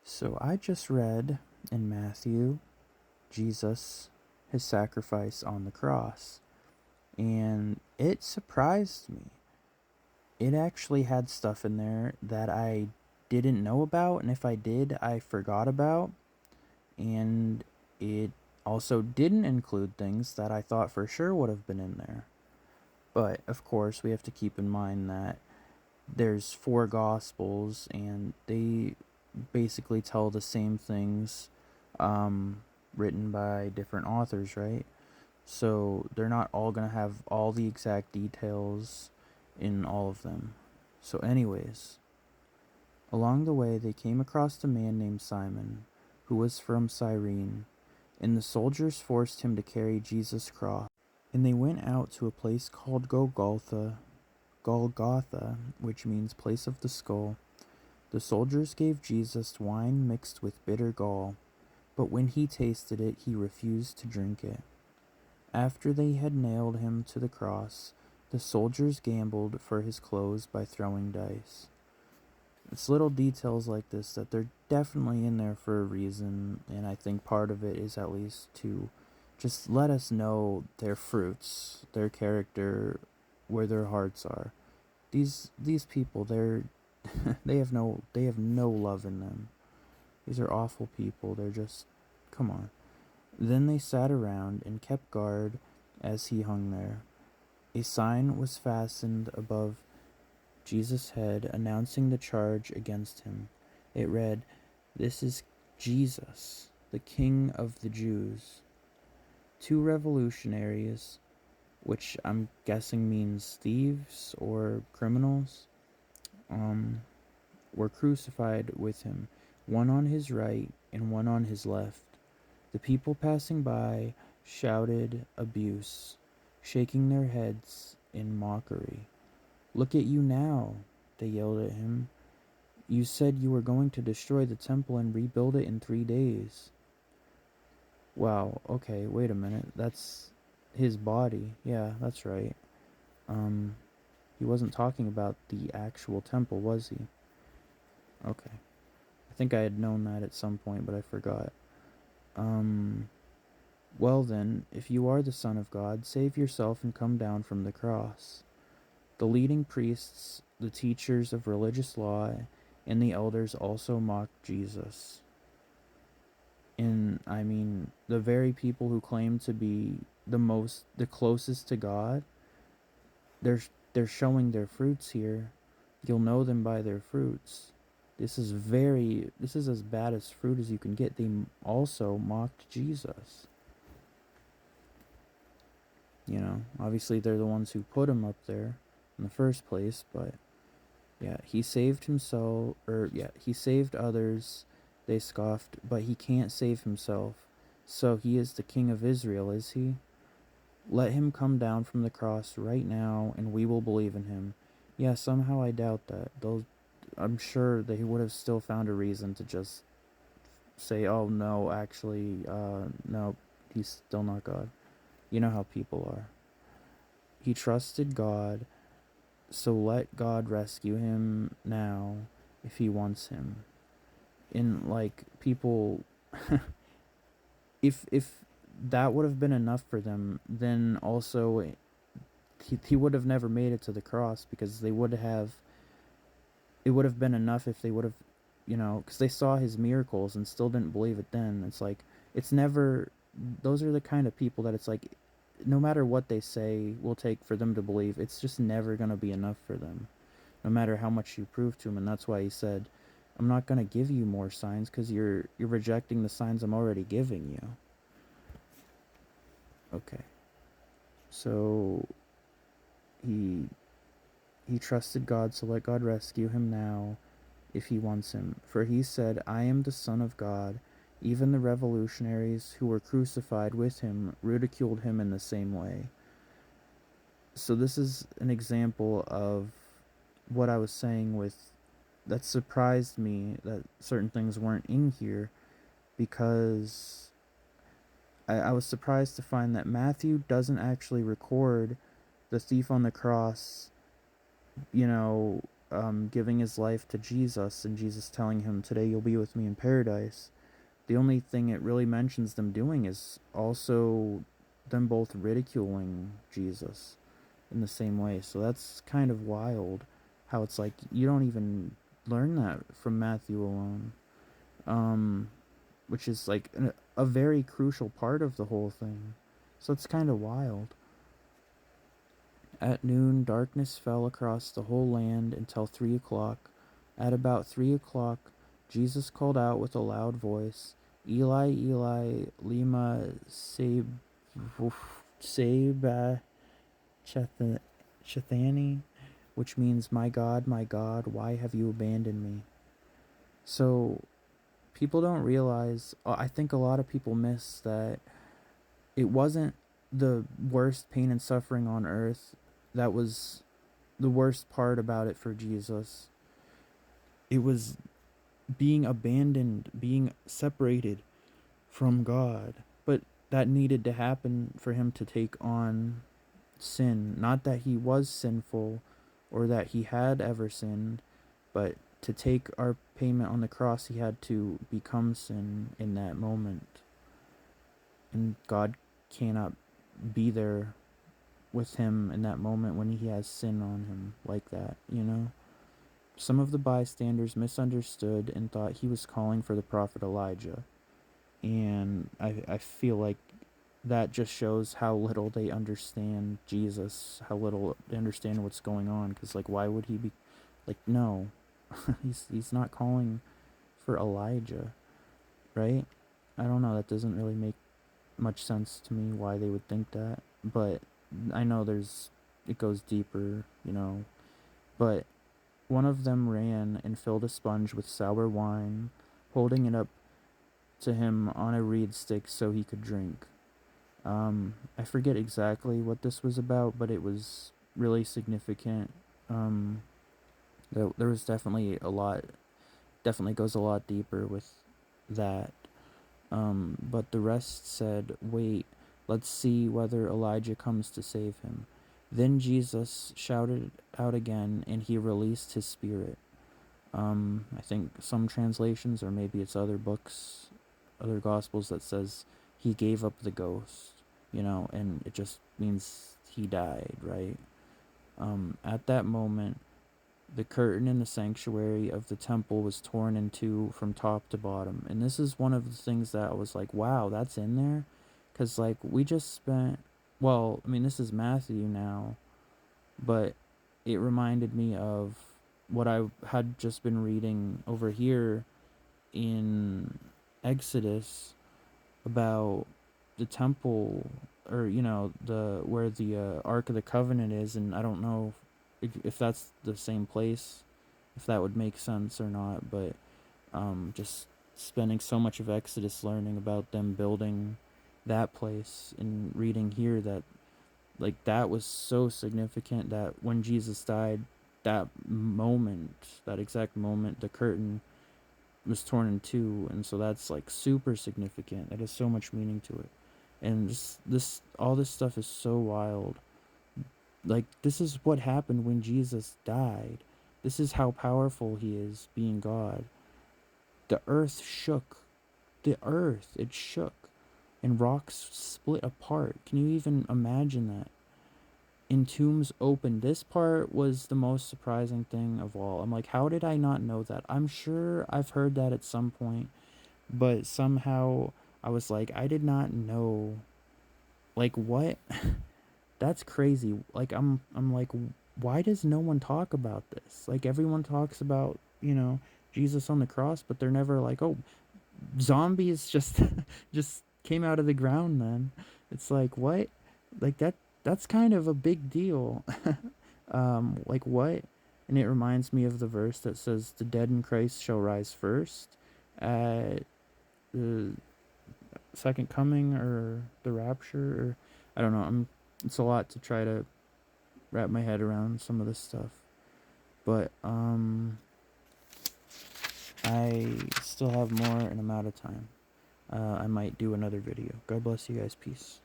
So I just read in Matthew Jesus, his sacrifice on the cross, and it surprised me. It actually had stuff in there that I didn't know about, and if I did, I forgot about. And it also didn't include things that I thought for sure would have been in there. But of course, we have to keep in mind that there's four gospels and they basically tell the same things, um, written by different authors, right? So they're not all going to have all the exact details in all of them. So, anyways, along the way they came across a man named Simon, who was from Cyrene, and the soldiers forced him to carry Jesus' cross. And they went out to a place called Golgotha, which means place of the skull. The soldiers gave Jesus wine mixed with bitter gall, but when he tasted it, he refused to drink it. After they had nailed him to the cross, the soldiers gambled for his clothes by throwing dice. It's little details like this that they're definitely in there for a reason, and I think part of it is at least to just let us know their fruits, their character, where their hearts are. These people, they have no love in them. These are awful people. They're just, come on. Then they sat around and kept guard as he hung there. A sign was fastened above Jesus' head announcing the charge against him. It read, "This is Jesus, the King of the Jews." Two revolutionaries, which I'm guessing means thieves or criminals, um, were crucified with him, one on his right and one on his left. The people passing by shouted abuse, shaking their heads in mockery. "Look at you now," they yelled at him. "You said you were going to destroy the temple and rebuild it in 3 days." Wow, okay, wait a minute. That's his body. Yeah, that's right. Um, he wasn't talking about the actual temple, was he? Okay. I think I had known that at some point, but I forgot. Um, well then, if you are the Son of God, save yourself and come down from the cross. The leading priests, the teachers of religious law, and the elders also mocked Jesus. And I mean, the very people who claim to be the closest to God, they're they're showing their fruits here. You'll know them by their fruits. This is as bad as fruit as you can get. They also mocked Jesus. Obviously they're the ones who put him up there in the first place, but yeah, he saved himself, or yeah, he saved others. They scoffed, but he can't save himself. So he is the King of Israel, is he? Let him come down from the cross right now, and we will believe in him. Yeah, somehow I doubt that. I'm sure they would have still found a reason to just say, "Oh no, actually, no, he's still not God." You know how people are. He trusted God, so let God rescue him now if he wants him. And like people, if that would have been enough for them, then also he would have never made it to the cross, because they would have it would have been enough if they would have, because they saw his miracles and still didn't believe it. Then it's like, it's never, those are the kind of people that it's like, no matter what they say will take for them to believe, it's just never going to be enough for them, no matter how much you prove to him. And that's why he said, "I'm not going to give you more signs because you're rejecting the signs I'm already giving you." Okay. So he he trusted God, so let God rescue him now if he wants him. For he said, "I am the Son of God." Even the revolutionaries who were crucified with him ridiculed him in the same way. So this is an example of what I was saying with that surprised me that certain things weren't in here, because I was surprised to find that Matthew doesn't actually record the thief on the cross, you know, giving his life to Jesus, and Jesus telling him, "Today you'll be with me in paradise." The only thing it really mentions them doing is also them both ridiculing Jesus in the same way. So that's kind of wild how it's like you don't even learn that from Matthew alone. Which is like a very crucial part of the whole thing. So it's kind of wild. At noon, darkness fell across the whole land until 3 o'clock. At about 3 o'clock, Jesus called out with a loud voice, "Eli, Eli, lema sabachthani," which means, my God, why have you abandoned me?" So people don't realize, I think a lot of people miss that it wasn't the worst pain and suffering on earth that was the worst part about it for Jesus. It was being abandoned, being separated from God. But that needed to happen for him to take on sin. Not that he was sinful or that he had ever sinned, but to take our payment on the cross, he had to become sin in that moment. And God cannot be there with him in that moment when he has sin on him like that, you know? Some of the bystanders misunderstood and thought he was calling for the prophet Elijah. And I feel like that just shows how little they understand Jesus, how little they understand what's going on. Because, like, why would he be, like, no, he's not calling for Elijah, right? I don't know, that doesn't really make much sense to me why they would think that. But I know it goes deeper, you know. But one of them ran and filled a sponge with sour wine, holding it up to him on a reed stick so he could drink. I forget exactly what this was about, but it was really significant. There was definitely goes a lot deeper with that. But the rest said, "Wait, let's see whether Elijah comes to save him." Then Jesus shouted out again, and he released his spirit. I think some translations, or maybe it's other books, other gospels, that says he gave up the ghost, you know, and it just means he died, right? At that moment, the curtain in the sanctuary of the temple was torn in two from top to bottom. And this is one of the things that I was like, wow, that's in there? Because, like, we just spent, well, I mean, this is Matthew now, but it reminded me of what I had just been reading over here in Exodus about the temple, or, you know, the where the Ark of the Covenant is. And I don't know if that's the same place, if that would make sense or not, but just spending so much of Exodus learning about them building that place, and reading here that, like, that was so significant that when Jesus died, that moment, that exact moment, the curtain was torn in two. And so that's, like, super significant. It has so much meaning to it. And this all this stuff is so wild. Like, this is what happened when Jesus died. This is how powerful he is, being God. The earth shook. The earth, it shook. And rocks split apart. Can you even imagine that? And tombs opened. This part was the most surprising thing of all. I'm like, how did I not know that? I'm sure I've heard that at some point, but somehow I was like, I did not know. Like, what? That's crazy. Like, I'm like, why does no one talk about this? Like, everyone talks about, you know, Jesus on the cross, but they're never like, oh, zombies just just came out of the ground then. It's like, what? Like, that's kind of a big deal. Like, what? And it reminds me of the verse that says, "The dead in Christ shall rise first at the second coming," or the rapture, or I don't know. It's a lot to try to wrap my head around some of this stuff. But I still have more, and I'm out of time. I might do another video. God bless you guys. Peace.